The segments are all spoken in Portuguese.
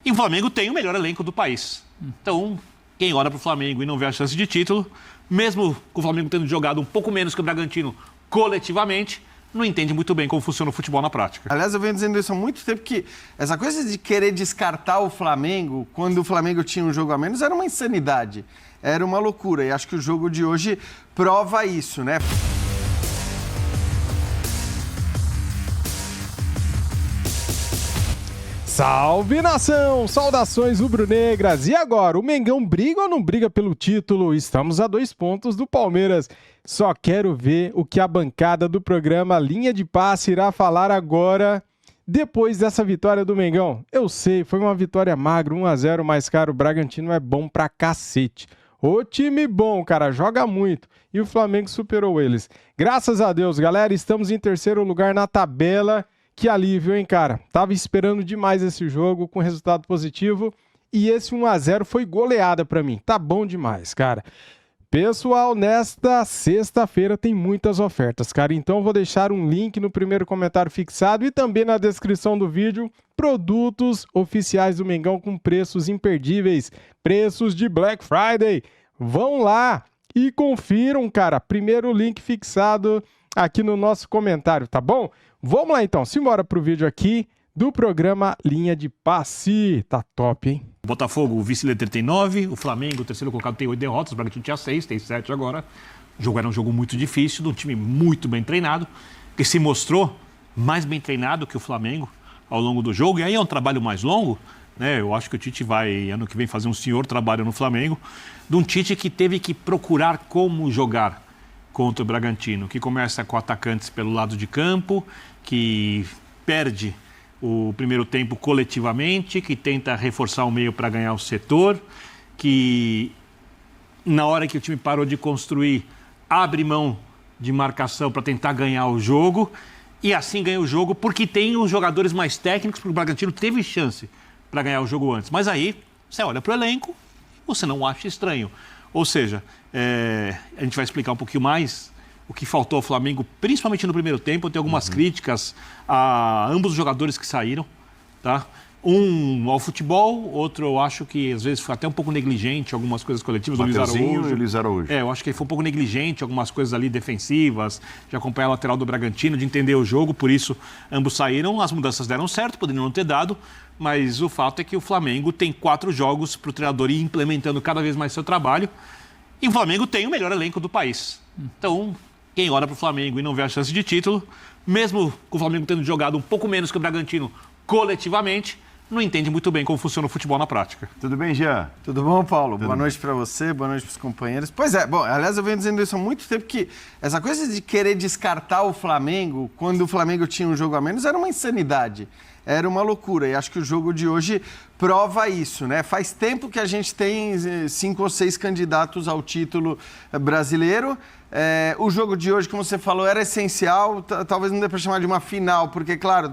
E o Flamengo tem o melhor elenco do país. Então, quem olha para o Flamengo e não vê a chance de título, mesmo com o Flamengo tendo jogado um pouco menos que o Bragantino coletivamente, não entende muito bem como funciona o futebol na prática. Aliás, eu venho dizendo isso há muito tempo, que essa coisa de querer descartar o Flamengo quando o Flamengo tinha um jogo a menos era uma insanidade, era uma loucura. E acho que o jogo de hoje prova isso, né? Salve, nação! Saudações rubro-negras! E agora, o Mengão briga ou não briga pelo título? Estamos a 2 pontos do Palmeiras. Só quero ver o que a bancada do programa Linha de Passe irá falar agora, depois dessa vitória do Mengão. Eu sei, foi uma vitória magra, 1-0, mas, cara, o Bragantino é bom pra cacete. Ô time bom, cara, joga muito. E o Flamengo superou eles. Graças a Deus, galera, estamos em 3º lugar na tabela. Que alívio, hein, cara? Tava esperando demais esse jogo com resultado positivo e esse 1-0 foi goleada pra mim. Tá bom demais, cara. Pessoal, nesta sexta-feira tem muitas ofertas, cara. Então vou deixar um link no primeiro comentário fixado e também na descrição do vídeo. Produtos oficiais do Mengão com preços imperdíveis. Preços de Black Friday. Vão lá e confiram, cara. Primeiro link fixado aqui no nosso comentário, tá bom? Vamos lá então, simbora pro vídeo aqui do programa Linha de Passe. Tá top, hein? O Botafogo, o vice-líder, tem 9, o Flamengo, o terceiro colocado, tem 8 derrotas, o Bragantino tinha 6, tem 7 agora. O jogo era um jogo muito difícil, de um time muito bem treinado, que se mostrou mais bem treinado que o Flamengo ao longo do jogo. E aí é um trabalho mais longo, né? Eu acho que o Tite vai, ano que vem, fazer um senhor trabalho no Flamengo, de um Tite que teve que procurar como jogar contra o Bragantino, que começa com atacantes pelo lado de campo, que perde o primeiro tempo coletivamente, que tenta reforçar o meio para ganhar o setor, que na hora que o time parou de construir, abre mão de marcação para tentar ganhar o jogo, e assim ganha o jogo porque tem os jogadores mais técnicos, porque o Bragantino teve chance para ganhar o jogo antes. Mas aí, você olha para o elenco, você não acha estranho. Ou seja, a gente vai explicar um pouquinho mais o que faltou ao Flamengo, principalmente no primeiro tempo. Eu tenho algumas críticas a ambos os jogadores que saíram, tá? Um ao futebol, outro eu acho que às vezes foi até um pouco negligente, algumas coisas coletivas. Mateuzinho e o Luiz Araújo. Eu acho que ele foi um pouco negligente, algumas coisas ali defensivas, de acompanhar a lateral do Bragantino, de entender o jogo, por isso ambos saíram. As mudanças deram certo, poderiam não ter dado, mas o fato é que o Flamengo tem 4 jogos para o treinador ir implementando cada vez mais seu trabalho, e o Flamengo tem o melhor elenco do país. Então, quem olha para o Flamengo e não vê a chance de título, mesmo com o Flamengo tendo jogado um pouco menos que o Bragantino coletivamente, não entende muito bem como funciona o futebol na prática. Tudo bem, Jean? Tudo bom, Paulo? Boa noite para você, boa noite para os companheiros. Pois é, bom, aliás, eu venho dizendo isso há muito tempo, que essa coisa de querer descartar o Flamengo quando o Flamengo tinha um jogo a menos era uma insanidade, era uma loucura. E acho que o jogo de hoje prova isso, né? Faz tempo que a gente tem 5 ou 6 candidatos ao título brasileiro. O jogo de hoje, como você falou, era essencial, talvez não dê para chamar de uma final, porque, claro,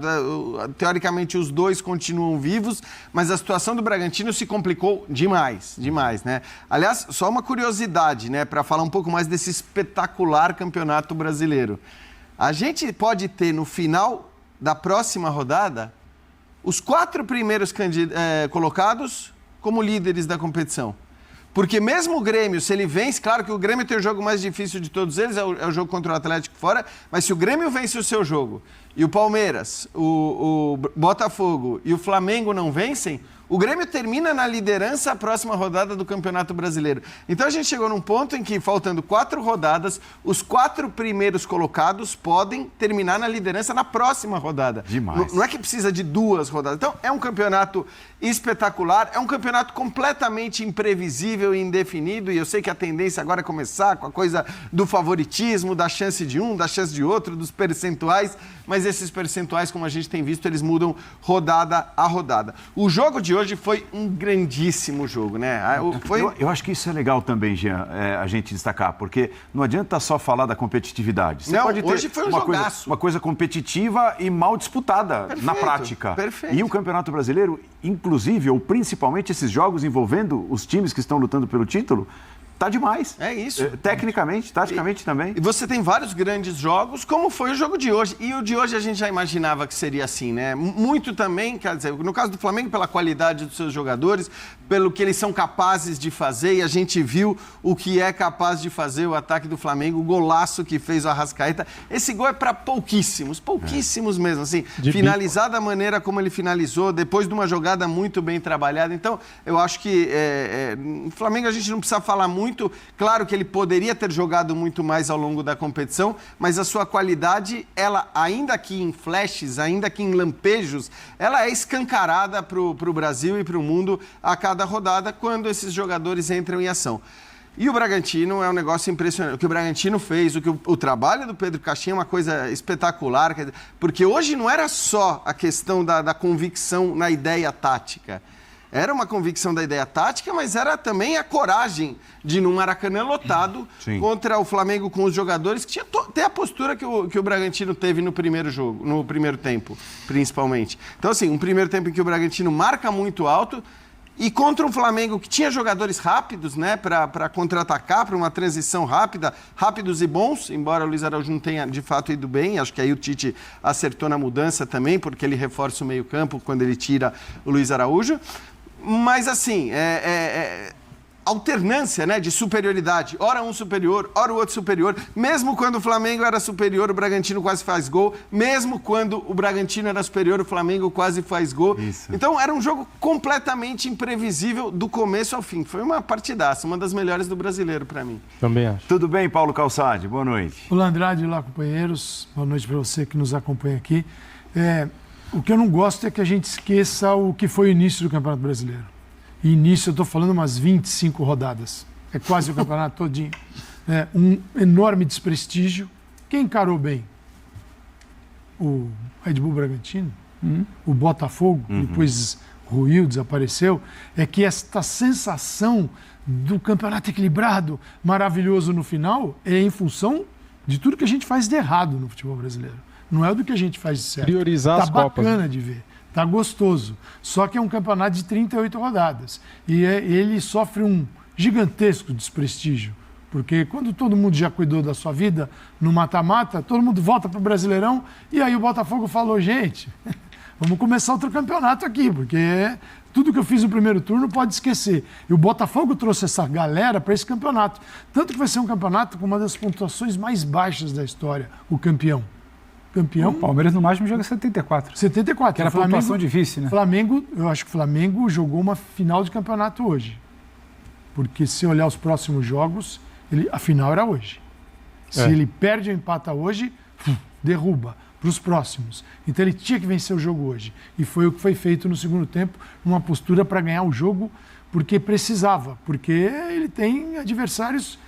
teoricamente os dois continuam vivos, mas a situação do Bragantino se complicou demais, né? Aliás, só uma curiosidade, né, para falar um pouco mais desse espetacular campeonato brasileiro. A gente pode ter no final da próxima rodada os 4 primeiros colocados como líderes da competição. Porque mesmo o Grêmio, se ele vence, claro que o Grêmio tem o jogo mais difícil de todos eles, é o jogo contra o Atlético fora, mas se o Grêmio vence o seu jogo e o Palmeiras, o Botafogo e o Flamengo não vencem, o Grêmio termina na liderança a próxima rodada do Campeonato Brasileiro. Então a gente chegou num ponto em que, faltando 4 rodadas, os 4 primeiros colocados podem terminar na liderança na próxima rodada. Demais. Não é que precisa de 2 rodadas. Então é um campeonato espetacular, é um campeonato completamente imprevisível e indefinido, e eu sei que a tendência agora é começar com a coisa do favoritismo, da chance de um, da chance de outro, dos percentuais, mas esses percentuais, como a gente tem visto, eles mudam rodada a rodada. O jogo de hoje foi um grandíssimo jogo, né? Eu acho que isso é legal também, Jean, a gente destacar, porque não adianta só falar da competitividade. Você pode ter hoje foi um jogaço. uma coisa competitiva e mal disputada na prática. Perfeito. E o Campeonato Brasileiro, inclusive, ou principalmente esses jogos envolvendo os times que estão lutando pelo título, tá demais. É isso. Tecnicamente, taticamente também. E você tem vários grandes jogos, como foi o jogo de hoje. E o de hoje a gente já imaginava que seria assim, né? Muito também, quer dizer, no caso do Flamengo, pela qualidade dos seus jogadores, pelo que eles são capazes de fazer, e a gente viu o que é capaz de fazer o ataque do Flamengo, o golaço que fez o Arrascaeta. Esse gol é para pouquíssimos mesmo, assim, finalizar da maneira como ele finalizou, depois de uma jogada muito bem trabalhada. Então, eu acho que no Flamengo a gente não precisa falar muito. Claro que ele poderia ter jogado muito mais ao longo da competição, mas a sua qualidade, ela, ainda que em flashes, ainda que em lampejos, ela é escancarada para o Brasil e para o mundo a cada rodada quando esses jogadores entram em ação. E o Bragantino é um negócio impressionante. O que o Bragantino fez, o trabalho do Pedro Caixinha é uma coisa espetacular, porque hoje não era só a questão da convicção na ideia tática. Era uma convicção da ideia tática, mas era também a coragem de, num Maracanã lotado, contra o Flamengo com os jogadores, que tinha até a postura que o Bragantino teve no primeiro jogo, no primeiro tempo, principalmente. Então, assim, um primeiro tempo em que o Bragantino marca muito alto, e contra um Flamengo que tinha jogadores rápidos, né, para contra-atacar, para uma transição rápida, rápidos e bons, embora o Luiz Araújo não tenha de fato ido bem, acho que aí o Tite acertou na mudança também, porque ele reforça o meio-campo quando ele tira o Luiz Araújo. Mas assim, alternância, né, de superioridade. Ora um superior, ora o outro superior. Mesmo quando o Flamengo era superior, o Bragantino quase faz gol. Mesmo quando o Bragantino era superior, o Flamengo quase faz gol. Isso. Então era um jogo completamente imprevisível do começo ao fim. Foi uma partidaça, uma das melhores do brasileiro para mim. Também acho. Tudo bem, Paulo Calçade? Boa noite. Olá, Andrade, olá, companheiros. Boa noite para você que nos acompanha aqui. O que eu não gosto é que a gente esqueça o que foi o início do Campeonato Brasileiro. E início, eu estou falando umas 25 rodadas. É quase o campeonato todinho. Um enorme desprestígio. Quem encarou bem? O Red Bull Bragantino, o Botafogo, depois ruiu, desapareceu. É que esta sensação do campeonato equilibrado, maravilhoso no final, é em função de tudo que a gente faz de errado no futebol brasileiro. Não é do que a gente faz de certo. Priorizar as Copas. Tá bacana de ver. Tá gostoso. Só que é um campeonato de 38 rodadas. E ele sofre um gigantesco desprestígio. Porque quando todo mundo já cuidou da sua vida no mata-mata, todo mundo volta para o Brasileirão e aí o Botafogo falou, gente, vamos começar outro campeonato aqui, porque tudo que eu fiz no primeiro turno pode esquecer. E o Botafogo trouxe essa galera para esse campeonato. Tanto que vai ser um campeonato com uma das pontuações mais baixas da história, o campeão. O Palmeiras no máximo joga 74. 74. Que era pontuação difícil, né? Eu acho que o Flamengo jogou uma final de campeonato hoje. Porque se olhar os próximos jogos, a final era hoje. Se ele perde ou empata hoje, derruba para os próximos. Então ele tinha que vencer o jogo hoje. E foi o que foi feito no segundo tempo, numa postura para ganhar o jogo, porque precisava. Porque ele tem adversários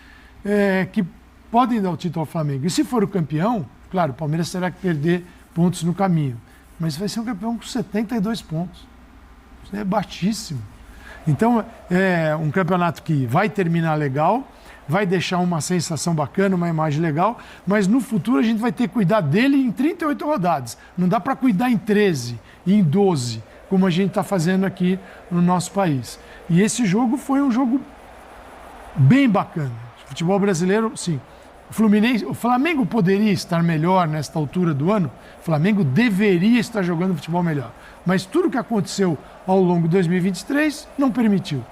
que podem dar o título ao Flamengo. E se for o campeão, claro, o Palmeiras terá que perder pontos no caminho. Mas vai ser um campeão com 72 pontos. Isso é baixíssimo. Então, é um campeonato que vai terminar legal, vai deixar uma sensação bacana, uma imagem legal, mas no futuro a gente vai ter que cuidar dele em 38 rodadas. Não dá para cuidar em 13, em 12, como a gente está fazendo aqui no nosso país. E esse jogo foi um jogo bem bacana. O futebol brasileiro, sim. O Flamengo poderia estar melhor nesta altura do ano? O Flamengo deveria estar jogando futebol melhor. Mas tudo que aconteceu ao longo de 2023 não permitiu.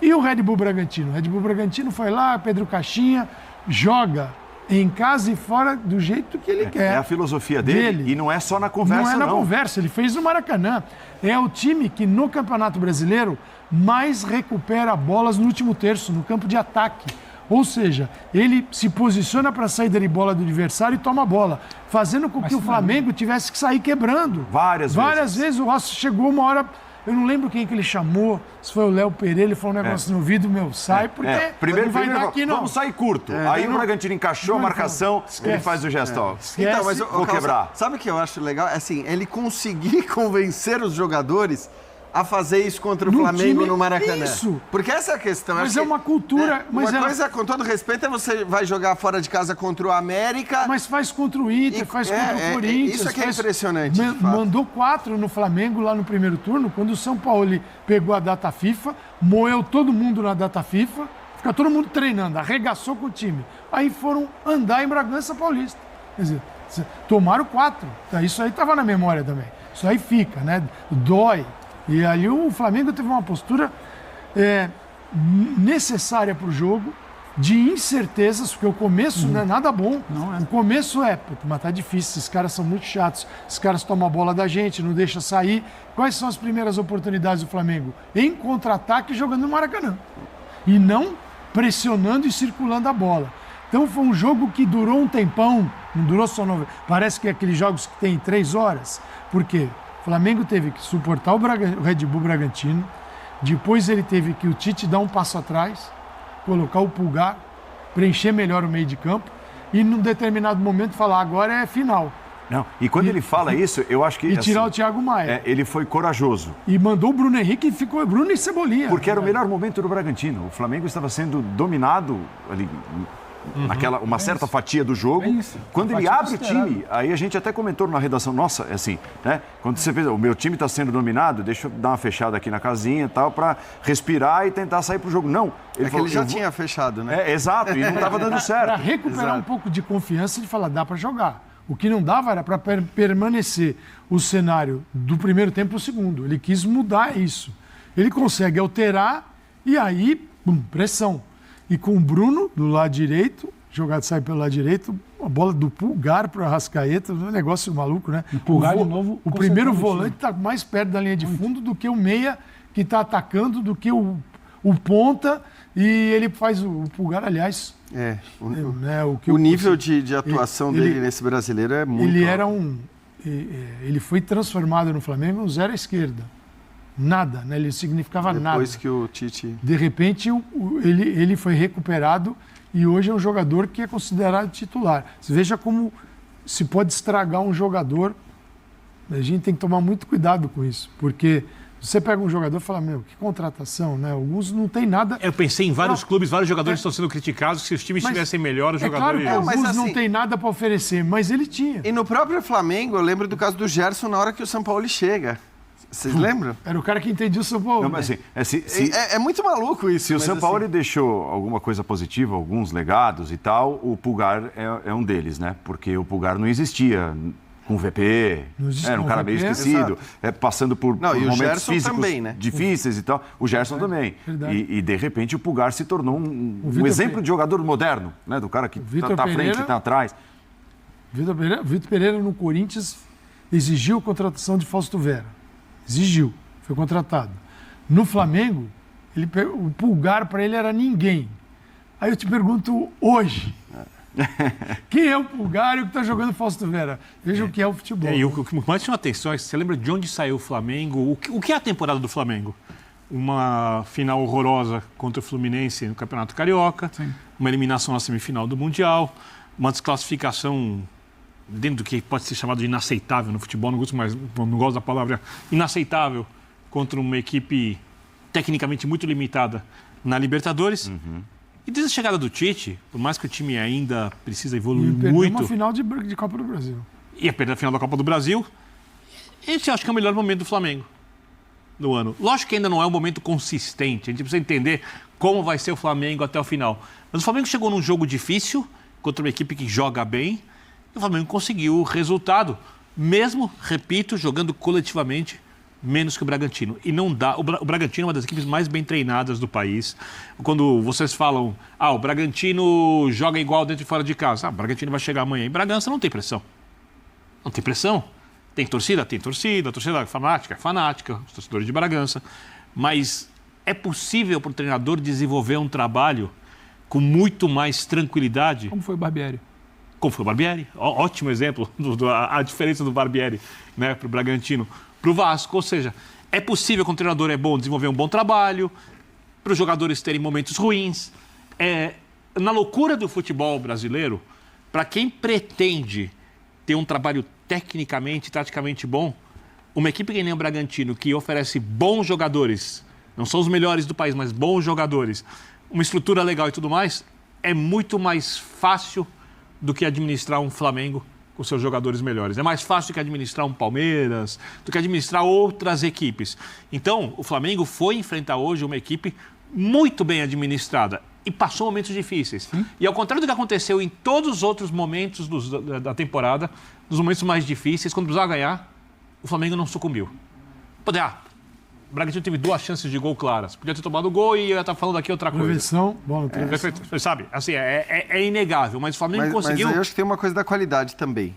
E o Red Bull Bragantino? O Red Bull Bragantino foi lá, Pedro Caixinha, joga em casa e fora do jeito que ele quer. É a filosofia dele. E não é só na conversa, não. Não é na conversa, ele fez no Maracanã. É o time que no Campeonato Brasileiro mais recupera bolas no último terço, no campo de ataque. Ou seja, ele se posiciona para a saída de bola do adversário e toma a bola, fazendo com que o Flamengo tivesse que sair quebrando. Várias vezes o Rossi chegou uma hora, eu não lembro quem que ele chamou, se foi o Léo Pereira, ele falou um negócio no ouvido, sai, porque primeiro não vai dar aqui não. Vamos sair curto. Aí o Bragantino encaixou a marcação, ele faz o gesto. Então, mas vou quebrar. Sabe o que eu acho legal? Assim, ele conseguir convencer os jogadores a fazer isso contra o Flamengo no Maracanã. Isso. Porque essa é a questão. Mas é uma cultura... Uma coisa, com todo respeito, é você vai jogar fora de casa contra o América... Mas faz contra o Inter, faz contra o Corinthians... Isso aqui é impressionante, de fato. Mandou 4 no Flamengo lá no primeiro turno, quando o São Paulo pegou a data FIFA, moeu todo mundo na data FIFA, Fica todo mundo treinando, arregaçou com o time. Aí foram andar em Bragança Paulista. Quer dizer, tomaram 4. Isso aí estava na memória também. Isso aí fica, né? Dói. E ali o Flamengo teve uma postura necessária para o jogo, de incertezas, porque o começo não é nada bom. Não é. O começo mas tá difícil, esses caras são muito chatos, esses caras tomam a bola da gente, não deixam sair. Quais são as primeiras oportunidades do Flamengo? Em contra-ataque, jogando no Maracanã. E não pressionando e circulando a bola. Então foi um jogo que durou um tempão, não durou só 9. Parece que é aqueles jogos que tem 3 horas. Por quê? O Flamengo teve que suportar o Red Bull Bragantino, depois ele teve que o Tite dar um passo atrás, colocar o Pulgar, preencher melhor o meio de campo e num determinado momento falar, agora é final. Não, e quando ele fala isso, eu acho que... E tirar o Thiago Maia. Ele foi corajoso. E mandou o Bruno Henrique e ficou Bruno e Cebolinha. Porque era o melhor momento do Bragantino. O Flamengo estava sendo dominado ali... uma certa fatia do jogo. Quando ele abre o time, aí a gente até comentou na redação, nossa, é assim, né? Quando você vê, o meu time está sendo dominado, deixa eu dar uma fechada aqui na casinha e tal, para respirar e tentar sair pro jogo. Não. Ele falou, ele já tinha fechado, né? Exato, e não estava dando certo. Para recuperar um pouco de confiança de falar, dá para jogar. O que não dava era para permanecer o cenário do primeiro tempo para o segundo. Ele quis mudar isso. Ele consegue alterar e aí, pressão. E com o Bruno do lado direito, jogado sai pelo lado direito, a bola do Pulgar para o Arrascaeta, um negócio maluco, né? O Pulgar de novo. O primeiro volante está mais perto da linha de fundo do que o meia que está atacando, do que o ponta, e ele faz o Pulgar, aliás. O nível de atuação dele nesse brasileiro é muito alto. Ele foi transformado no Flamengo um 0 à esquerda. Nada, né? Ele significava nada. Depois que o Tite... De repente, ele foi recuperado e hoje é um jogador que é considerado titular. Você veja como se pode estragar um jogador. A gente tem que tomar muito cuidado com isso, porque você pega um jogador e fala, que contratação, né? Alguns não tem nada... Eu pensei em vários clubes, vários jogadores estão sendo criticados, se os times estivessem melhor, os jogadores... Claro que alguns não tem nada para oferecer, mas ele tinha. E no próprio Flamengo, eu lembro do caso do Gerson na hora que o São Paulo chega. Vocês lembram? Era o cara que entendia o São Paulo. Não, mas, assim, é muito maluco isso. Se o São Paulo deixou alguma coisa positiva, alguns legados e tal, o Pulgar é um deles, né? Porque o Pulgar não existia com o VP, era um cara meio esquecido, passando por momentos físicos também, né? Difíceis e tal. O Gerson também. E de repente o Pulgar se tornou um exemplo de jogador moderno, né? Do cara que está à frente, que está atrás. Vitor Pereira no Corinthians exigiu a contratação de Fausto Vera. Exigiu, foi contratado. No Flamengo, o Pulgar para ele era ninguém. Aí eu te pergunto hoje, quem é o Pulgar e o que está jogando Fausto Vera? Veja o que é o futebol. E o que mais chama atenção é, você lembra de onde saiu o Flamengo? O que é a temporada do Flamengo? Uma final horrorosa contra o Fluminense no Campeonato Carioca, uma eliminação na semifinal do Mundial, uma desclassificação... dentro do que pode ser chamado de inaceitável no futebol, não gosto da palavra inaceitável, contra uma equipe tecnicamente muito limitada na Libertadores. E desde a chegada do Tite, por mais que o time ainda precisa evoluir muito... uma final de Copa do Brasil. Ia perder a final da Copa do Brasil. Esse acho que é o melhor momento do Flamengo no ano. Lógico que ainda não é um momento consistente, a gente precisa entender como vai ser o Flamengo até o final. Mas o Flamengo chegou num jogo difícil, contra uma equipe que joga bem, o Flamengo conseguiu o resultado, mesmo, repito, jogando coletivamente menos que o Bragantino. E não dá. O Bragantino é uma das equipes mais bem treinadas do país. Quando vocês falam, o Bragantino joga igual dentro e fora de casa. O Bragantino vai chegar amanhã em Bragança, não tem pressão. Não tem pressão. Tem torcida? Tem torcida. A torcida é fanática, os torcedores de Bragança. Mas é possível para o treinador desenvolver um trabalho com muito mais tranquilidade. Como foi o Barbieri? Como foi o Barbieri. Ótimo exemplo, a diferença do Barbieri, né, para o Bragantino, para o Vasco. Ou seja, é possível que um treinador é bom desenvolver um bom trabalho, para os jogadores terem momentos ruins. Na loucura do futebol brasileiro, para quem pretende ter um trabalho tecnicamente, taticamente bom, uma equipe que nem o Bragantino, que oferece bons jogadores, não são os melhores do país, mas bons jogadores, uma estrutura legal e tudo mais, é muito mais fácil do que administrar um Flamengo com seus jogadores melhores. É mais fácil do que administrar um Palmeiras, do que administrar outras equipes. Então, o Flamengo foi enfrentar hoje uma equipe muito bem administrada. e passou momentos difíceis. E ao contrário do que aconteceu em todos os outros momentos da temporada, nos momentos mais difíceis, quando precisava ganhar, o Flamengo não sucumbiu. O Bragantino teve 2 chances de gol claras. Podia ter tomado o gol e eu ia estar falando aqui outra coisa. Prevenção, bola travessão. Sabe, assim, é inegável, mas o Flamengo conseguiu... Mas eu acho que tem uma coisa da qualidade também.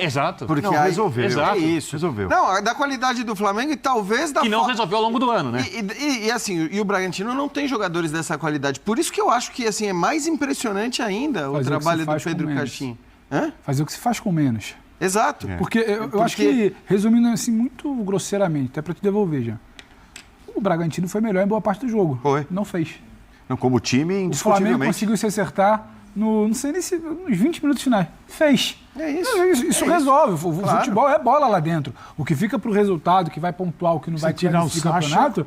Exato. Porque não, resolveu. Exato. É isso. Resolveu. Não, da qualidade do Flamengo e talvez da... Que não resolveu ao longo do ano, né? E assim, e o Bragantino não tem jogadores dessa qualidade. Por isso que eu acho que assim, é mais impressionante ainda o trabalho do Pedro Caixinha. Fazer o que se faz com menos. Exato. Porque eu acho que, resumindo assim, muito grosseiramente, até para te devolver já, o Bragantino foi melhor em boa parte do jogo. Foi. Não fez. Não, como time, O indiscutivelmente. Flamengo conseguiu se acertar não sei nem se nos 20 minutos finais. Fez. É isso. Isso resolve. O futebol é bola lá dentro. O que fica pro resultado, que vai pontuar, o que não vai tirar o campeonato.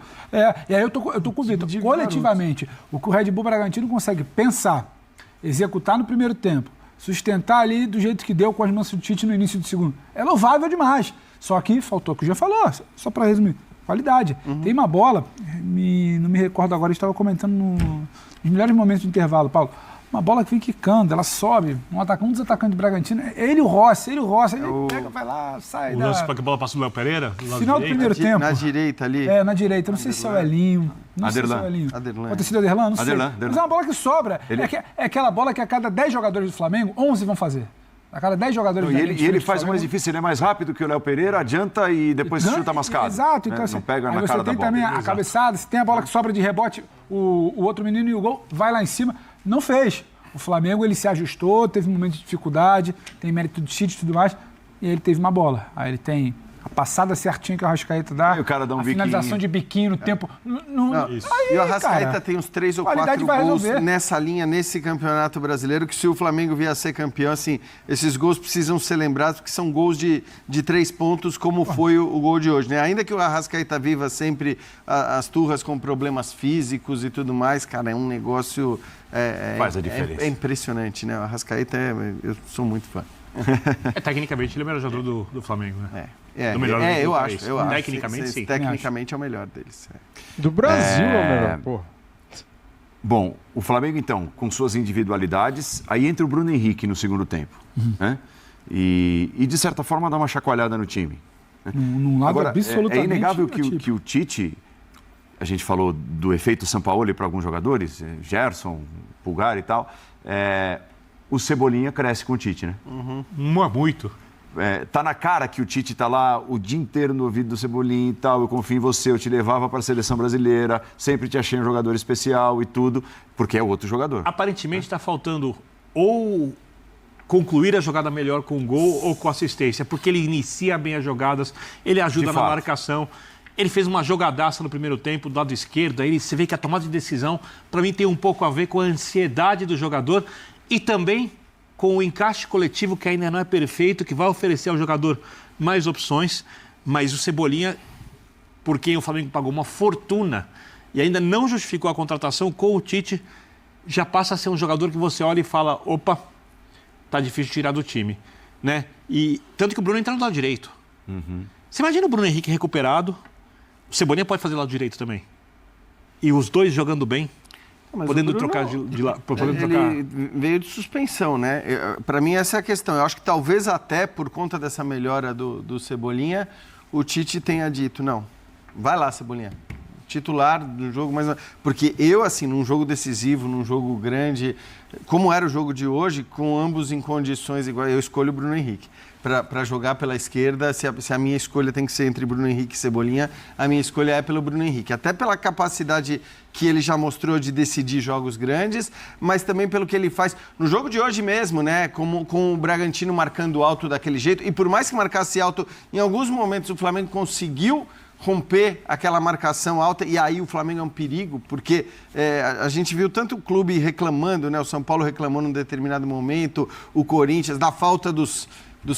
E aí eu tô com o Vitor. Coletivamente, o que o Red Bull Bragantino consegue pensar, executar no primeiro tempo, sustentar ali do jeito que deu com as mãos do Tite no início do segundo, é louvável demais. Só que faltou o que já falou, só para resumir. Qualidade. Tem uma bola, não me recordo agora, estava comentando nos melhores momentos do intervalo, Paulo. Uma bola que vem quicando, ela sobe, um dos atacantes do Bragantino, ele o Rossi, ele pega, vai lá, sai. O lance para que a bola passa do Léo Pereira? Final do primeiro tempo. Na direita ali. Na direita, não sei se é o Elinho. Não sei se é o Elinho. Aderlan. Pode ter sido o Aderlan, não sei. Aderlan. Mas é uma bola que sobra. É aquela bola que a cada 10 jogadores do Flamengo, 11 vão fazer. A cada 10 jogadores Não, e ele faz o mais difícil, ele é mais rápido que o Léo Pereira, adianta e depois chuta mascado. Exato, então né? assim, Não pega aí na você cara da tem bola. também a cabeçada, se tem a bola que sobra de rebote, o outro menino e o gol vai lá em cima. Não fez. O Flamengo, ele se ajustou, teve um momento de dificuldade, tem mérito de Tite e tudo mais, e ele teve uma bola. Aí ele tem a passada certinha que o Arrascaeta dá, E o cara dá um a finalização biquinho. de biquinho no tempo. E o Arrascaeta tem uns 3 ou 4 gols nessa linha, nesse campeonato brasileiro, que se o Flamengo vier a ser campeão, assim, esses gols precisam ser lembrados, porque são gols de 3 pontos, como foi o gol de hoje, né? Ainda que o Arrascaeta viva sempre as turras com problemas físicos e tudo mais, cara, é um negócio... Faz a diferença. É impressionante, né? O Arrascaeta, eu sou muito fã. Tecnicamente, ele é o melhor jogador do Flamengo, né? Eu acho. Tecnicamente, sim. Tecnicamente é o melhor deles. Do Brasil é o melhor, pô. Bom, o Flamengo, então, com suas individualidades, aí entra o Bruno Henrique no segundo tempo. Né? E, de certa forma, dá uma chacoalhada no time. Né? Num lado Agora, absolutamente é inegável que o Tite, a gente falou do efeito Sampaoli para alguns jogadores, Gerson, Pulgar e tal, o Cebolinha cresce com o Tite, né? Muito. Tá na cara que o Tite tá lá o dia inteiro no ouvido do Cebolinha e tal, eu confio em você, eu te levava para a seleção brasileira, sempre te achei um jogador especial e tudo, porque é outro jogador. Aparentemente está faltando ou concluir a jogada melhor com gol ou com assistência, porque ele inicia bem as jogadas, ele ajuda na marcação. Ele fez uma jogadaça no primeiro tempo, do lado esquerdo, aí você vê que a tomada de decisão, para mim, tem um pouco a ver com a ansiedade do jogador e também com o encaixe coletivo que ainda não é perfeito, que vai oferecer ao jogador mais opções, mas o Cebolinha, por quem o Flamengo pagou uma fortuna e ainda não justificou a contratação, com o Tite, já passa a ser um jogador que você olha e fala, opa, tá difícil de tirar do time, né? E tanto que o Bruno entra no lado direito. Você imagina o Bruno Henrique recuperado, o Cebolinha pode fazer lado direito também. E os dois jogando bem, podendo trocar de lado. Ele veio de suspensão, né? Para mim, essa é a questão. Eu acho que talvez até por conta dessa melhora do Cebolinha, o Tite tenha dito, não, vai lá, Cebolinha. Titular do jogo, mas porque eu, assim, num jogo decisivo, num jogo grande, como era o jogo de hoje, com ambos em condições iguais, eu escolho o Bruno Henrique. Para jogar pela esquerda, se a minha escolha tem que ser entre Bruno Henrique e Cebolinha, a minha escolha é pelo Bruno Henrique. Até pela capacidade que ele já mostrou de decidir jogos grandes, mas também pelo que ele faz no jogo de hoje mesmo, né? Com o Bragantino marcando alto daquele jeito. E por mais que marcasse alto, em alguns momentos o Flamengo conseguiu romper aquela marcação alta, e aí o Flamengo é um perigo, porque a gente viu tanto o clube reclamando, né? O São Paulo reclamou num determinado momento, o Corinthians, da falta dos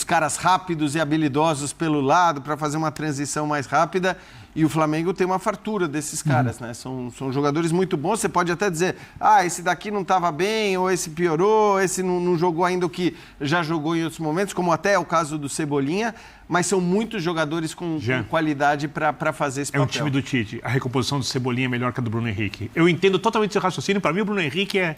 caras rápidos e habilidosos pelo lado para fazer uma transição mais rápida, E o Flamengo tem uma fartura desses caras, né? São jogadores muito bons. Você pode até dizer, esse daqui não estava bem, ou esse piorou, esse não jogou ainda o que já jogou em outros momentos, como até é o caso do Cebolinha, mas são muitos jogadores com qualidade para fazer esse papel. É o time do Tite. A recomposição do Cebolinha é melhor que a do Bruno Henrique. Eu entendo totalmente esse raciocínio. Para mim, o Bruno Henrique é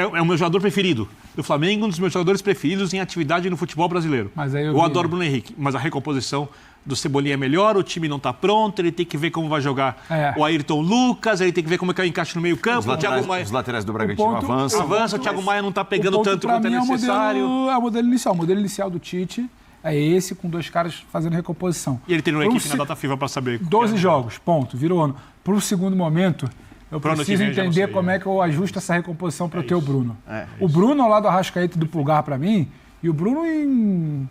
o meu jogador preferido do Flamengo, um dos meus jogadores preferidos em atividade no futebol brasileiro. Mas aí eu adoro o Bruno Henrique, mas a recomposição do Cebolinha é melhor, o time não está pronto, ele tem que ver como vai jogar o Ayrton Lucas, ele tem que ver como é que ele encaixa no meio campo. Os laterais do Bragantino avançam. O Thiago Maia não está pegando tanto quanto é necessário. É o modelo inicial. O modelo inicial do Tite é esse, com 2 caras fazendo recomposição. E ele tem uma equipe na data FIFA para saber. 12 jogos, ponto, virou ano. Para o segundo momento, eu preciso entender como é que eu ajusto essa recomposição para eu ter o Bruno. O Bruno ao lado do Arrascaeta e do Pulgar para mim, e o Bruno em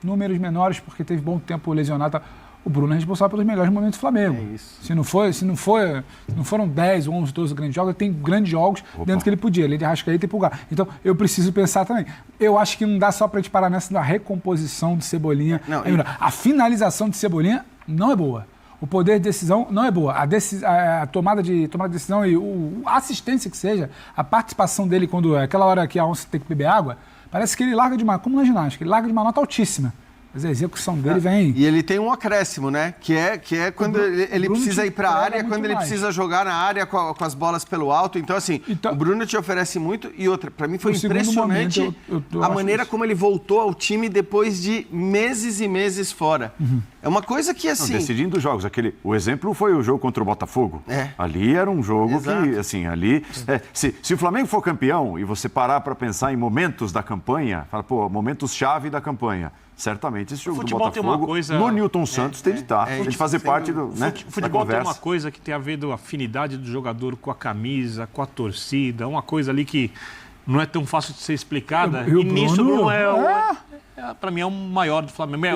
números menores, porque teve bom tempo lesionado. O Bruno é responsável pelos melhores momentos do Flamengo. É isso. Se não foram 10, 11, 12 grandes jogos, ele tem grandes jogos dentro que ele podia. Ele de Arrascaeta e Pulgar. Então, eu preciso pensar também. Eu acho que não dá só para a gente parar nessa da recomposição de Cebolinha. A finalização de Cebolinha não é boa. O poder de decisão não é boa. A tomada de decisão e a assistência que seja, a participação dele quando aquela hora que a onça tem que beber água, parece que ele larga de uma, como na ginástica, ele larga de uma nota altíssima. Mas a execução dele vem... E ele tem um acréscimo, né? Que é quando ele precisa ir para a área, quando ele precisa jogar na área com as bolas pelo alto. Então, assim, o Bruno te oferece muito. E outra, para mim foi impressionante a maneira como ele voltou ao time depois de meses e meses fora. É uma coisa que, assim... decidindo os jogos. O exemplo foi o jogo contra o Botafogo. Ali era um jogo que, assim, ali... Se o Flamengo for campeão e você parar para pensar em momentos da campanha, fala, momentos-chave da campanha... Certamente esse jogo do Botafogo, no Newton Santos, tem de estar, tem de fazer parte do, né, o futebol tem uma coisa que tem a ver com a afinidade do jogador com a camisa, com a torcida, uma coisa ali que não é tão fácil de ser explicada. E nisso o Bruno para mim, é o maior do Flamengo.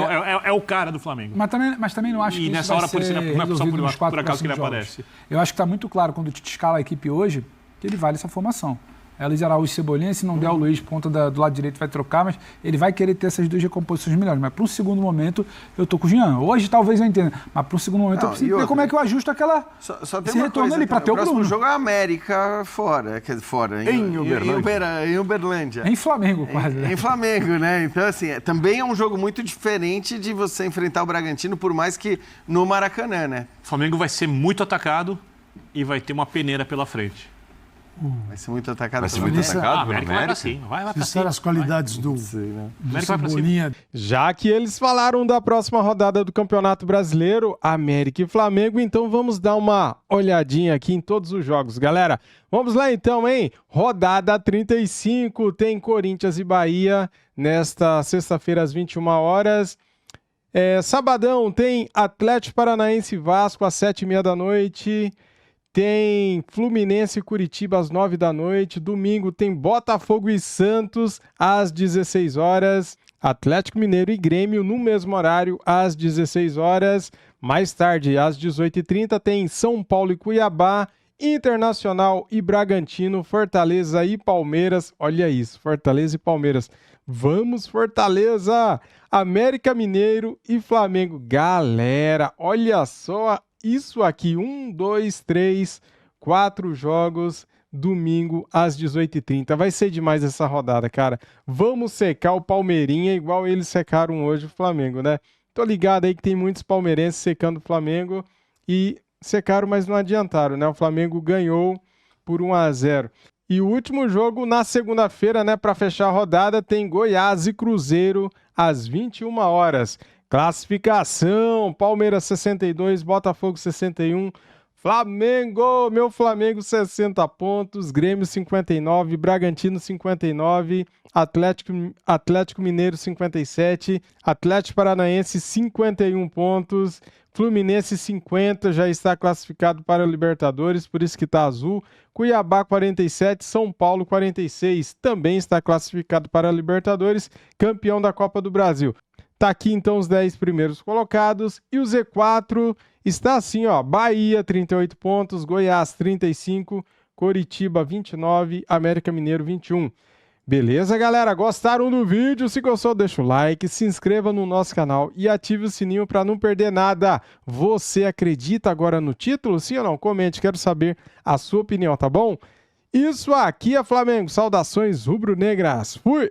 É o cara do Flamengo. Mas também não acho que nessa hora, por acaso que ele aparece. Eu acho que está muito claro, quando o Tite escala a equipe hoje, que ele vale essa formação. É Luiz Araújo e Cebolinha, se não der o Luiz, ponta do lado direito vai trocar, mas ele vai querer ter essas 2 recomposições melhores. Mas para um segundo momento, eu tô com o Jean. Hoje talvez eu entenda, mas para um segundo momento eu preciso ver como é que eu ajusto aquela... Só tem uma coisa ali, para ter o Bruno. O próximo jogo é a América fora, em Uberlândia. Em Flamengo, quase. Em Flamengo, né? Então, assim, também é um jogo muito diferente de você enfrentar o Bragantino, por mais que no Maracanã, né? O Flamengo vai ser muito atacado e vai ter uma peneira pela frente. Vai ser muito atacado. Vai ser muito atacado pelo América. Vai pra cima. As qualidades do Cebolinha. Já que eles falaram da próxima rodada do Campeonato Brasileiro, América e Flamengo, então vamos dar uma olhadinha aqui em todos os jogos, galera. Vamos lá então, hein? Rodada 35, tem Corinthians e Bahia nesta sexta-feira às 21 horas. Sabadão tem Atlético Paranaense e Vasco às 7h30 da noite. Tem Fluminense e Curitiba às 9 da noite. Domingo tem Botafogo e Santos às 16 horas. Atlético Mineiro e Grêmio no mesmo horário às 16 horas. Mais tarde, às 18h30, tem São Paulo e Cuiabá, Internacional e Bragantino, Fortaleza e Palmeiras. Olha isso, Fortaleza e Palmeiras. Vamos, Fortaleza! América Mineiro e Flamengo. Galera, olha só isso aqui, 1, 2, 3, 4 jogos, domingo às 18h30. Vai ser demais essa rodada, cara. Vamos secar o Palmeirinha igual eles secaram hoje o Flamengo, né? Tô ligado aí que tem muitos palmeirenses secando o Flamengo e secaram, mas não adiantaram, né? O Flamengo ganhou por 1-0. E o último jogo na segunda-feira, né, para fechar a rodada, tem Goiás e Cruzeiro às 21 horas. Classificação, Palmeiras 62, Botafogo 61, Flamengo, meu Flamengo 60 pontos, Grêmio 59, Bragantino 59, Atlético Mineiro 57, Atlético Paranaense 51 pontos, Fluminense 50, já está classificado para a Libertadores, por isso que está azul, Cuiabá 47, São Paulo 46, também está classificado para a Libertadores, campeão da Copa do Brasil. Tá aqui então os 10 primeiros colocados e o Z4 está assim, ó, Bahia 38 pontos, Goiás 35, Coritiba 29, América Mineiro 21. Beleza, galera? Gostaram do vídeo? Se gostou, deixa o like, se inscreva no nosso canal e ative o sininho para não perder nada. Você acredita agora no título? Sim ou não? Comente, quero saber a sua opinião, tá bom? Isso aqui é Flamengo. Saudações rubro-negras. Fui!